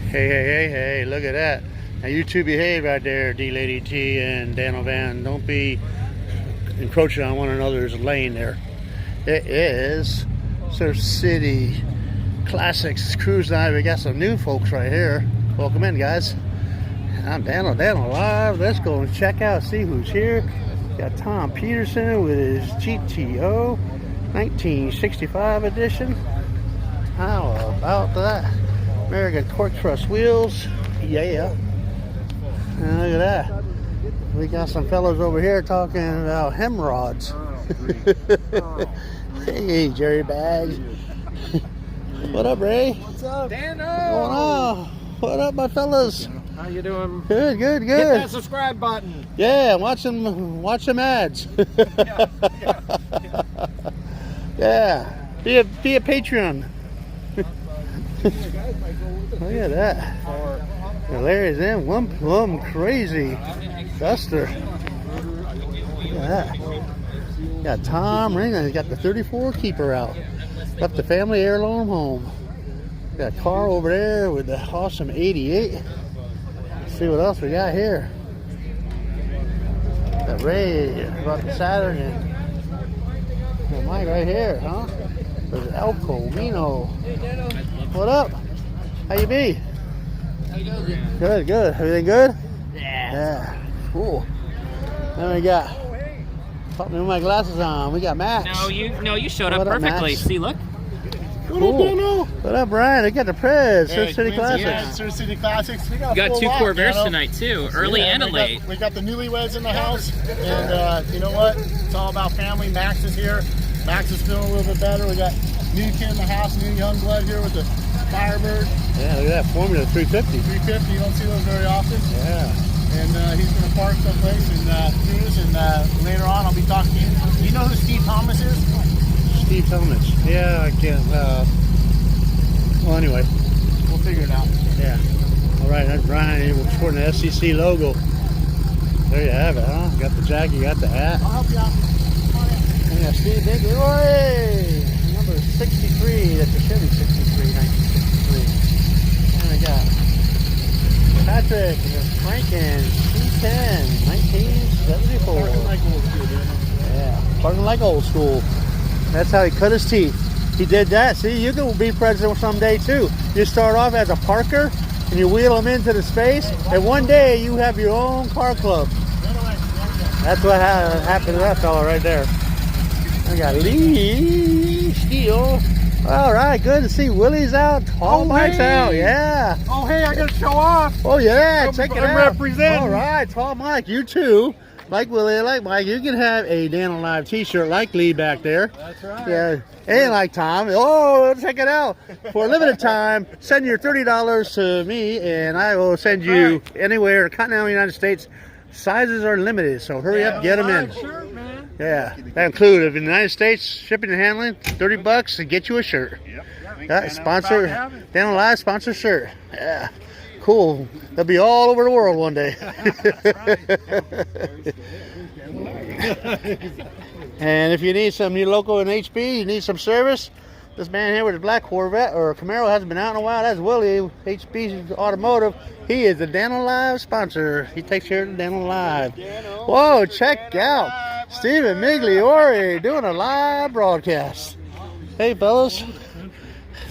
Hey, look at that. Now you two behave right there, D-Lady T and Dano Van. Don't be encroaching on one another's lane there. It is Surf City Classics Cruise Night. We got some new folks right here. Welcome in, guys. I'm DanoLive. Let's go and check out, see who's here. Got Tom Peterson with his GTO 1965 edition. How about that? American Torque Truss wheels. Yeah. And look at that. We got some fellows over here talking about hem rods. Hey, Jerry Bag. What up, Ray? What's up, Dano? What's going on? What up, my fellas? How you doing? Good. Hit that subscribe button. Yeah, watch them ads. Yeah. Be a Patreon. Look at that. Larry's in one crazy duster. Look at that. Got Tom Ring. He's got the 34 keeper out. Left the family heirloom home. Got a car over there with the awesome 88. Let's see what else we got here. Got Ray brought the Saturn in. Got Mike right here, huh? There's Elko, Mino. What up? How you be? How you doing? Good. Everything good? Yeah. Cool. Then we got, put me with my glasses on. We got Max. No, you showed up What up, perfectly. Max? See, look. Cool. What up, Brian? I got the Prez, Surf City Classics. Yeah, Surf City Classics. We You got full two lot, Corvairs Dano. tonight too, early and a late. We got the newlyweds in the house, and you know what? It's all about family. Max is here. Max is feeling a little bit better. We got new kid in the house, new young blood here with the Firebird Yeah, look at that Formula 350. 350. You don't see those very often. Yeah. And he's going to park someplace and cruise. And later on, I'll be talking to you. Do you know who Steve Thomas is? Steve Thomas. Yeah, I can't. Well, anyway. We'll figure it out. Yeah. All right, that's Brian. We're sporting the SEC logo. There you have it, huh? Got the jacket, you got the hat. I'll help you out. And got Steve Biggie. Oi! Number 63. That's a Chevy 63, 1963. And we got Patrick Franken, C10, 1974. Yeah, parking like old school. That's how he cut his teeth. He did that. See, you can be president someday too. You start off as a parker and you wheel them into the space, and one day you have your own car club. That's what happened to that fella right there. I got Lee Steele. All right, good to see Willie's out. All Mike's out. Yeah. Oh, hey, I got to show off. Oh yeah, check it out. representing. All right, Tall Mike, you too. Like Willie, like Mike, you can have a DanoLive t-shirt like Lee back there. That's right. Yeah, and like Tom. Oh, check it out. For a limited time, send your $30 to me, and I will send you anywhere in the continental United States. Sizes are limited, so hurry up, get them in. Shirt, man. Yeah, that includes in the United States shipping and handling, $30 to get you a shirt. Yeah, sponsor DanoLive sponsor shirt. Yeah, cool. They'll be all over the world one day. And if you need some new local in HB, you need some service. This man here with his black Corvette or Camaro hasn't been out in a while. That's Willie, HB Automotive. He is the DanoLive sponsor. He takes care of the DanoLive. Whoa, check out Stephen Migliore doing a live broadcast. Hey, fellas.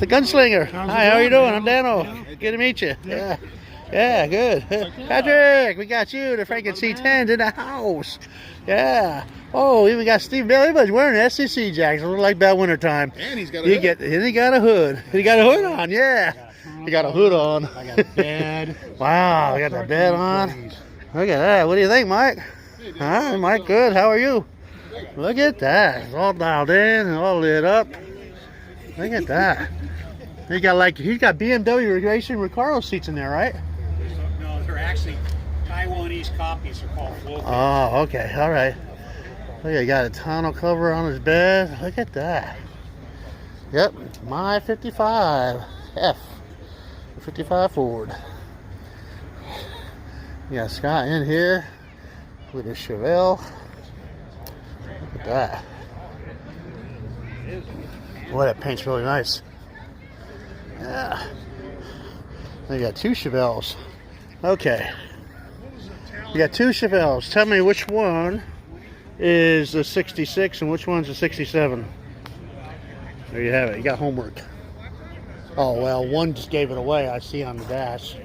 The Gunslinger. Hi, how are you doing? I'm Dano. Good to meet you. Yeah, good. Patrick, we got you, the Franken C10s in the house. Yeah. Oh, even got Steve Bailey, but he's wearing an SEC jacket. It looks like bad winter time. And he's got a hood. And he got a hood. He got a hood on, yeah. He got a hood on. I got a bed. Wow, I got the bed on. Look at that. What do you think, Mike? Hi, Mike, good. How are you? Look at that. It's all dialed in and all lit up. Look at that. He's got BMW racing Recaro seats in there, right? No, they're actually Taiwanese copies. They're called flow. Oh, okay. All right. Look, he got a tonneau cover on his bed. Look at that. Yep, my 55 F, 55 Ford. We got Scott in here with his Chevelle. Look at that. Boy, that paint's really nice. Yeah. They got two Chevelles. Okay. You got two Chevelles. Tell me which one is a 66 and which one's a 67. There you have it. You got homework. Oh, well, one just gave it away. I see on the dash.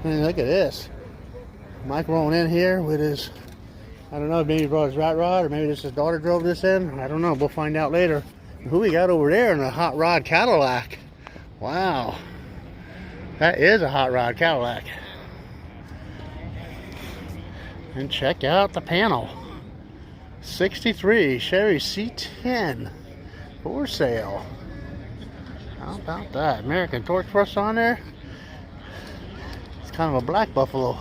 And look at this. Mike rolling in here with his, I don't know, maybe he brought his rat rod, or maybe just his daughter drove this in. I don't know. We'll find out later. Who we got over there in a hot rod Cadillac? Wow. That is a hot rod Cadillac. And check out the panel. 63 Chevy C10 for sale. How about that? American Torque Thrust on there. It's kind of a black buffalo.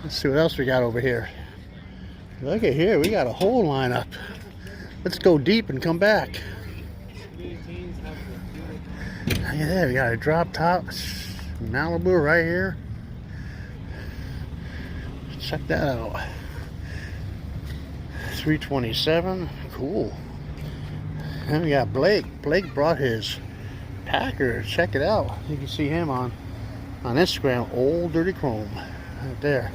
Let's see what else we got over here. Look at here, we got a whole lineup. Let's go deep and come back. Look at that, we got a drop top Malibu right here. Check that out. 327, cool. And we got Blake. Blake brought his Packard. Check it out. You can see him on Instagram. Old Dirty Chrome, right there.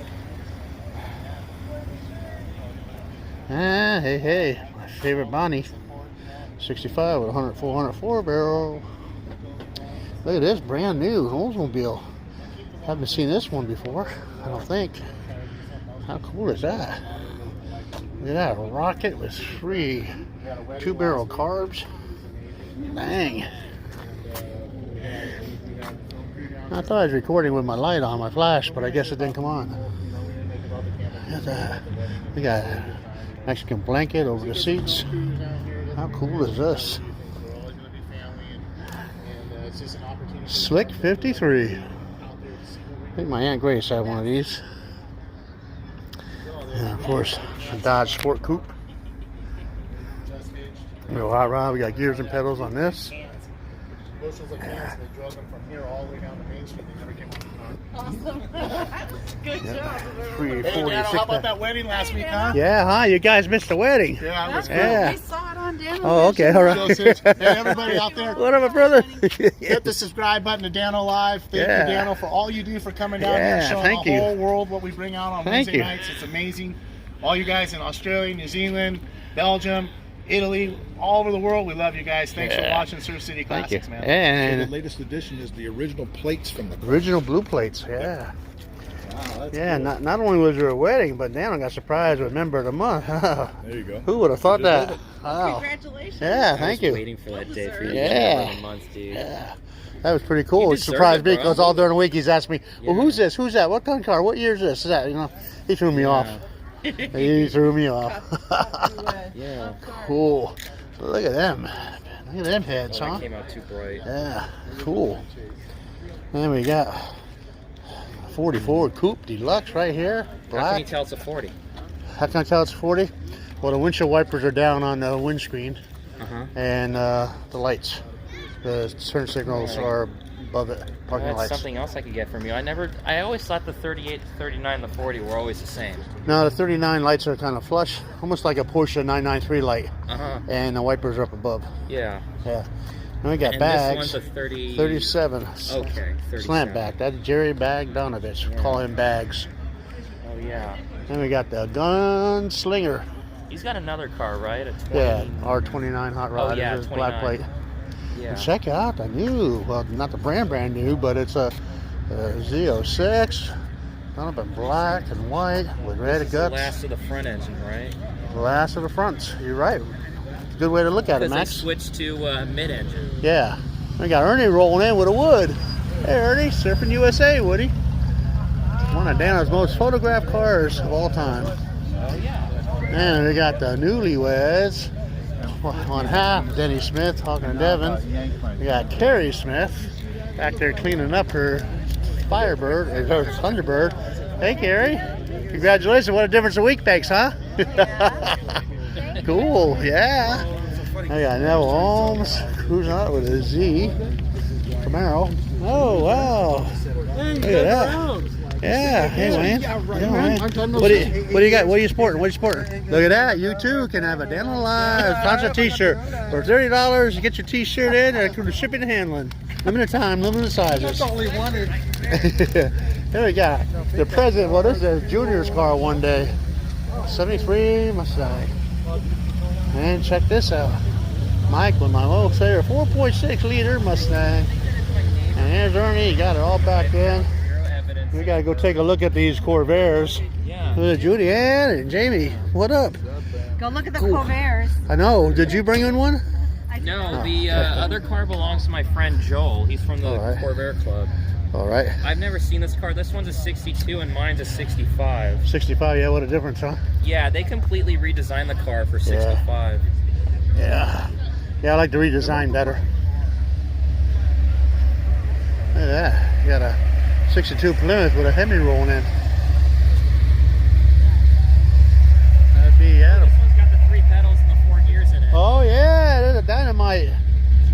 Ah, hey, my favorite Bonnie. 65 with 404 barrel. Look at this, brand new Oldsmobile. Haven't seen this one before, I don't think. How cool is that? Look at that, a rocket with 3 2-barrel carbs. Dang. I thought I was recording with my light on, my flash, but I guess it didn't come on. Look at that. We got a Mexican blanket over the seats. How cool is this? Slick 53. I think my Aunt Grace had one of these. And of course, a Dodge Sport Coupe. Real hot rod. We got gears and pedals on this. Awesome. Good job. Hey, Dano, how about that wedding last week, huh? Yeah, huh? You guys missed the wedding. Yeah, it was cool. Yeah. We saw it on DanoLive. Oh, okay, all right. Hey, everybody out there, What up, my brother? hit the subscribe button to DanoLive. Thank you, Dano, for all you do for coming down here and showing the whole world what we bring out on Wednesday nights. It's amazing. All you guys in Australia, New Zealand, Belgium, Italy, all over the world, we love you guys. Thanks for watching Surf City Classics, man. And the latest edition is the original plates from the original blue plates, yeah. Wow, Yeah, cool. not only was there a wedding, but Dano got surprised with member of the month. There you go. Who would have thought that? Wow. Congratulations. Yeah, thank you. Waiting for that day for you to Yeah. member of the month, dude. Yeah. That was pretty cool. You It deserve surprised it, me bro. because all during the week he's asked me, well, Yeah. who's this? Who's that? What kind of car? What year is this? Is that, you know, he threw me off. He threw me off. Yeah. Cool. Look at them. Look at them heads, Oh, huh? that came out too bright. Yeah, cool. And we got 44 Coupe Deluxe right here. How can you Black. tell it's a 40? How can I tell it's 40? Well, the windshield wipers are down on the windscreen, Uh-huh. and the lights, the turn signals are above it. Parking That's lights. something else I could get from you. I always thought the 38, the 39, the 40 were always the same. No, the 39 lights are kind of flush, almost like a Porsche 993 light, Uh-huh. and the wipers are up above. Yeah. Yeah. And we got And bags. this one's a 30... 37. Okay, 37. Slant back. That's Jerry Bagdonovich. Yeah. Call him Bags. Oh, yeah. Then we got the Gunslinger. He's got another car, right? A 20... Yeah, R29 hot rod. Oh, yeah, It's black 29. plate. Yeah. And check out the new, well, not the brand new, but it's a Z06. Done up in black and white with red This is the guts. last of the front engine, right? Last of the fronts. You're right. Good way to look at it, Because they Max. switched to mid-engine. Yeah. We got Ernie rolling in with a wood. Hey, Ernie, Surfing USA, Woody. One of Dano's most photographed cars of all time. Oh, yeah. And we got the newlyweds on half. Denny Smith talking to Devin. We got Carrie Smith back there cleaning up her Firebird, or her Thunderbird. Hey, Carrie. Congratulations. What a difference a week makes, huh? Cool. Yeah. I got Neville Holmes cruising out with a Z Camaro. Oh, wow. Look at that. Yeah, hey man. Yeah, man. What do you got? What are you sporting? What are you sporting? Look at that. You too can have a DanoLive concert t-shirt for $30. You get your t-shirt in and include shipping and handling. Limited time, limited sizes. That's all he wanted. There we go. The president, well, this is a junior's car one day. 73 Mustang. And check this out. Mike with my old Sayer 4.6 liter Mustang. And there's Ernie, he got it all back in. We gotta go take a look at these Corvairs. Yeah. Judy Ann and Jamie, what up? Go look at the Corvairs. I know. Did you bring in one? No, the other car belongs to my friend Joel. He's from the Corvair Club. All right. I've never seen this car. This one's a 62 and mine's a 65. 65, yeah, what a difference, huh? Yeah, they completely redesigned the car for 65. Yeah. Yeah, I like the redesign better. Look at that. You got a 62 Plymouth with a Hemi rolling in. That'd be Adam. This one's got the 3 pedals and the 4 gears in it. Oh yeah, there's a dynamite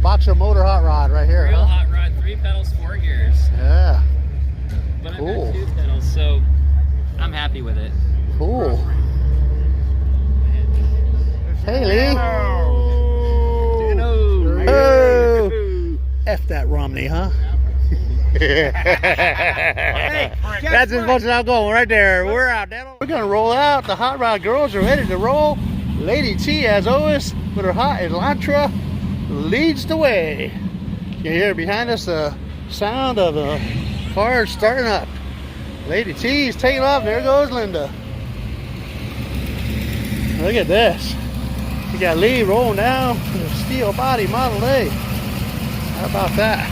boxer motor hot rod right here. Real hot rod, 3 pedals, 4 gears. Yeah. But Cool. I've got 2 pedals, so I'm happy with it. Cool. Hey Lee. Oh. F that Romney, huh? That's as much as I'm going right there. We're out. We're gonna roll out. The hot rod girls are ready to roll. Lady T, as always, with her hot Elantra, leads the way. You hear behind us the sound of the car starting up. Lady T is taking off. There goes Linda. Look at this. You got Lee rolling down the steel body Model A. How about that?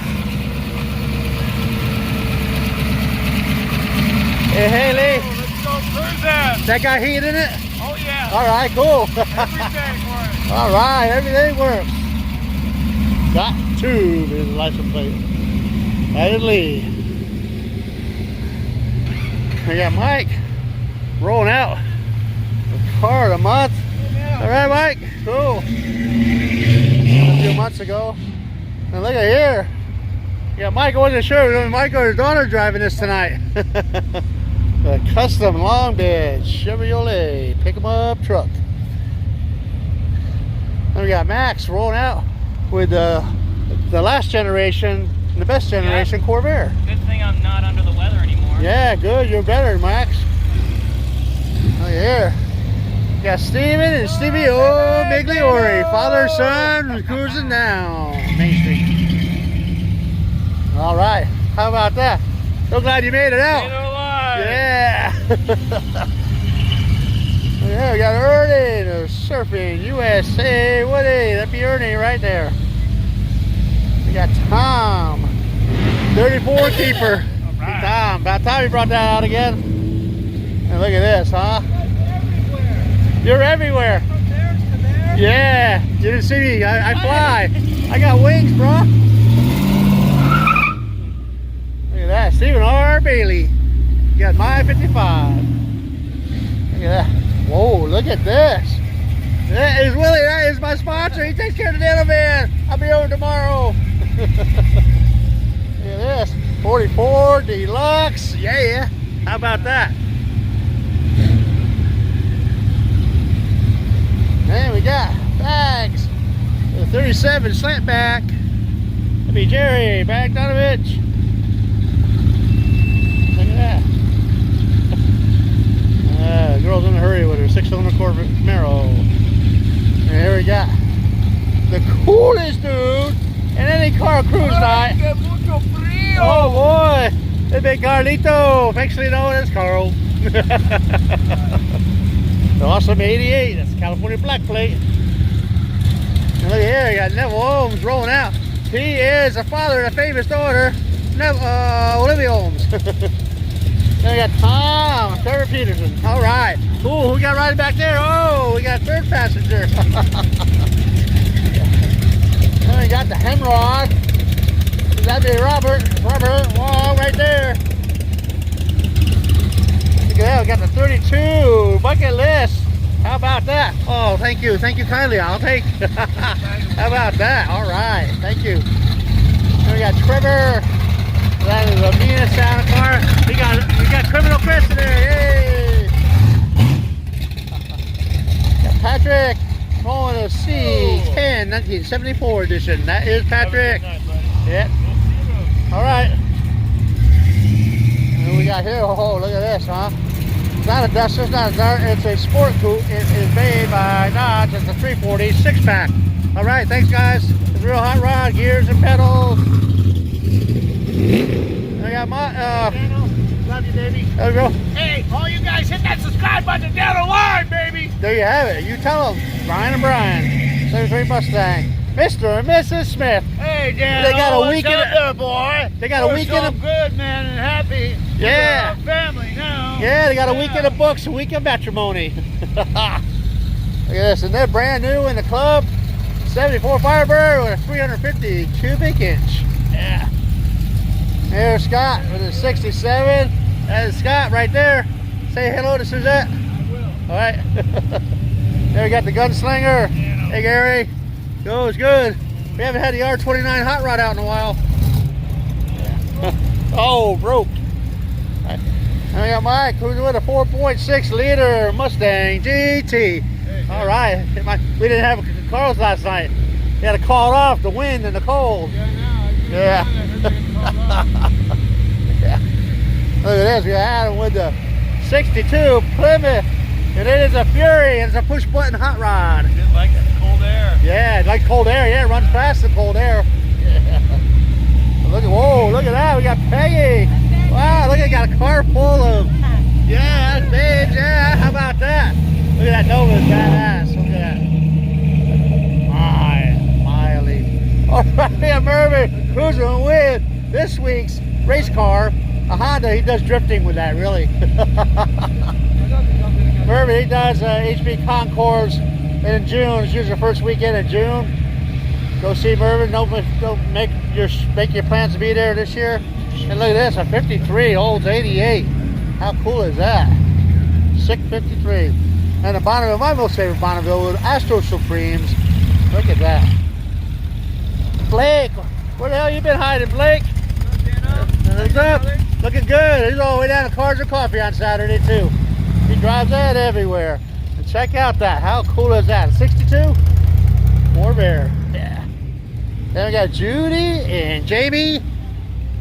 Hey, hey, Lee. Let's go cruising. That got heat in it? Oh, yeah. All right, cool. Everything works. All right, everything works. Got to is the license plate. That is Lee. We got Mike rolling out. The car of the month. All right, Mike. Cool. A few months ago. And look at here. Yeah, Mike wasn't sure. Mike or his daughter driving this tonight. A custom long bed Chevrolet pick 'em up truck. Then we got Max rolling out with the last generation, the best generation Corvair. Good thing I'm not under the weather anymore. Yeah, good. You're better, Max. Oh, yeah. We got Steven and Stevie O Migliore, father son cruising down Main Street. All right. How about that? So glad you made it out. Yeah. Yeah, we got Ernie, the Surfing USA. Woody, that'd be Ernie right there. We got Tom, 34 keeper. Right. Tom, about time you brought that out again. And look at this, huh? You're everywhere. Yeah, you didn't see me. I fly. I got wings, bro. Look at that, Stephen R. Bailey. You got my 55. Look at that. Whoa, look at this. That is Willie. That is my sponsor. He takes care of the Dano van. I'll be over tomorrow. Look at this. 44 Deluxe. Yeah. How about that? And we got bags. The 37 slant back. That'd be Jerry Bogdanovich. Look at that. The girl's in a hurry with her 6-cylinder Corvette Camaro. And here we got the coolest dude in any car cruise night. Oh boy, the big Carlito, affectionately known as Carl. The awesome 88, that's California black plate. And look here, you got Neville Holmes rolling out. He is the father of the famous daughter, Olivia Holmes. Then we got Tom, Trevor Peterson. All right. Cool. Who we got riding back there? Oh, we got third passenger. Then we got the Hemrod. That'd be Robert. Whoa, right there. Look at that. We got the 32 bucket list. How about that? Oh, thank you. Thank you kindly. I'll take. How about that? All right. Thank you. Then we got Trevor. That is a meanest sound car. We got Criminal Chris in there. Yay! Got Patrick rolling a C10 1974 edition. That is Patrick. Yep. All right. And we got here. Oh, look at this, huh? It's not a Duster, it's not a Dart, it's a Sport Coupe. It is made by Dodge. It's a 340 6-pack. All right, thanks guys. It's a real hot rod, gears and pedals. I got my, Love you, baby. there we go. Hey, all you guys hit that subscribe button down the line, baby. There you have it. You tell them, Brian and Brian, 73 Mustang, Mr. and Mrs. Smith. Hey, Dan. They got a weekend, there, boy. They got a weekend of good, man, and happy. Yeah. We're a family now. Yeah, they got a weekend of books, a week of matrimony. Look at this, and they're brand new in the club. 74 Firebird with a 350 cubic inch. Yeah. There's Scott with a 67. That is Scott right there. Say hello to Suzette. I will. All right. There we got the Gunslinger. Hey Gary. Goes good. We haven't had the R29 hot rod out in a while. Oh, broke. Right. And we got Mike cruising with a 4.6 liter Mustang GT. All right. We didn't have cars last night. We had to call it off, the wind and the cold. Yeah. Yeah. Look at this. We had him with the 62 Plymouth. And it is a Fury, and it's a push button hot rod. You didn't like it? Cold air. Yeah, it's like cold air. Yeah, it runs fast in cold air. Yeah. Whoa, look at that. We got Peggy. Wow, look, I got a car full of. Yeah, that's big. Yeah, how about that? Look at that Nova, it's badass. Look at that. Miley. All right, yeah, Mervyn cruising with this week's race car, a Honda. He does drifting with that, really. Mervyn, he does HB Concours in June. It's usually the first weekend in June. Go see Mervyn. Don't make your plans to be there this year. And look at this, a 53, old 88. How cool is that? Sick 53. And a Bonneville, my most favorite Bonneville with Astro Supremes. Look at that. Blake, where the hell you been hiding, Blake? What's up? Looking good. He's all the way down to Cars and Coffee on Saturday too. He drives that everywhere. And check out that. How cool is that? 62? More bear. Yeah. Then we got Judy and Jamie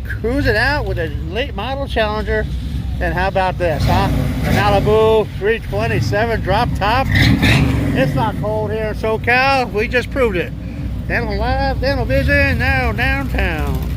cruising out with a late model Challenger. And how about this, huh? An Malibu 327 drop top. It's not cold here in SoCal. We just proved it. DanoLive, DanoVision, now downtown.